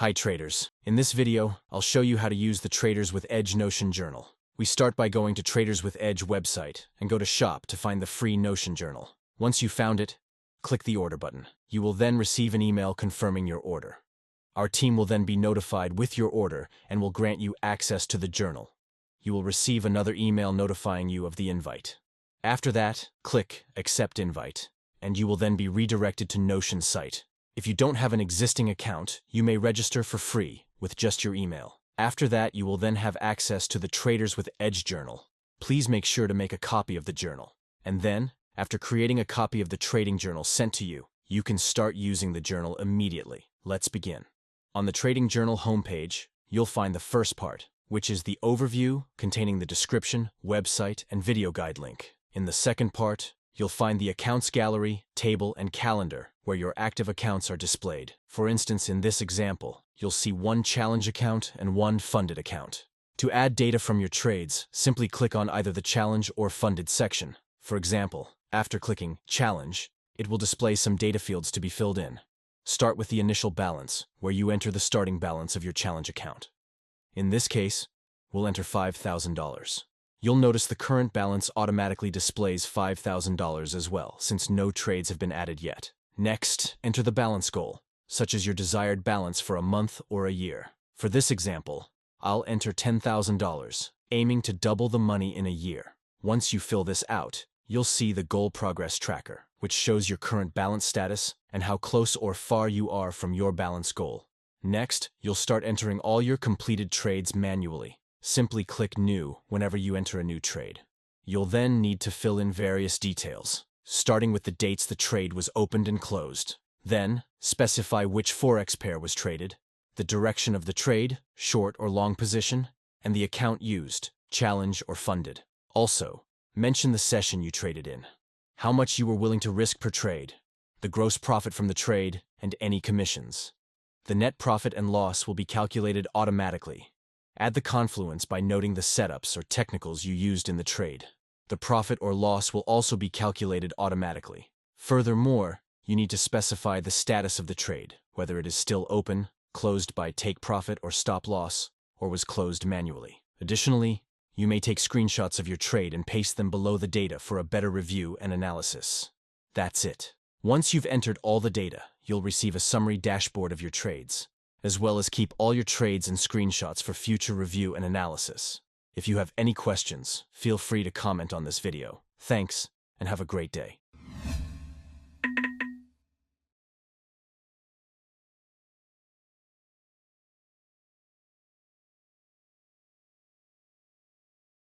Hi traders. In this video, I'll show you how to use the Traders with Edge Notion journal. We start by going to Traders with Edge website and go to Shop to find the free Notion journal. Once you've found it, click the Order button. You will then receive an email confirming your order. Our team will then be notified with your order and will grant you access to the journal. You will receive another email notifying you of the invite. After that, click Accept Invite, and you will then be redirected to Notion site. If you don't have an existing account, you may register for free with just your email. After that, you will then have access to the Traders with Edge journal. Please make sure to make a copy of the journal. And then, after creating a copy of the trading journal sent to you, you can start using the journal immediately. Let's begin. On the Trading Journal homepage, you'll find the first part, which is the overview containing the description, website, and video guide link. In the second part, you'll find the accounts gallery, table, and calendar where your active accounts are displayed. For instance, in this example, you'll see one challenge account and one funded account. To add data from your trades, simply click on either the challenge or funded section. For example, after clicking challenge, it will display some data fields to be filled in. Start with the initial balance, where you enter the starting balance of your challenge account. In this case, we'll enter $5,000. You'll notice the current balance automatically displays $5,000 as well, since no trades have been added yet. Next, enter the balance goal, such as your desired balance for a month or a year. For this example, I'll enter $10,000, aiming to double the money in a year. Once you fill this out, you'll see the goal progress tracker, which shows your current balance status and how close or far you are from your balance goal. Next, you'll start entering all your completed trades manually. Simply click New whenever you enter a new trade. You'll then need to fill in various details, starting with the dates the trade was opened and closed. Then, specify which Forex pair was traded, the direction of the trade, short or long position, and the account used, challenge or funded. Also, mention the session you traded in, how much you were willing to risk per trade, the gross profit from the trade, and any commissions. The net profit and loss will be calculated automatically. Add the confluence by noting the setups or technicals you used in the trade. The profit or loss will also be calculated automatically. Furthermore, you need to specify the status of the trade, whether it is still open, closed by take profit or stop loss, or was closed manually. Additionally, you may take screenshots of your trade and paste them below the data for a better review and analysis. That's it. Once you've entered all the data, you'll receive a summary dashboard of your trades, as well as keep all your trades and screenshots for future review and analysis. If you have any questions, feel free to comment on this video. Thanks, and have a great day.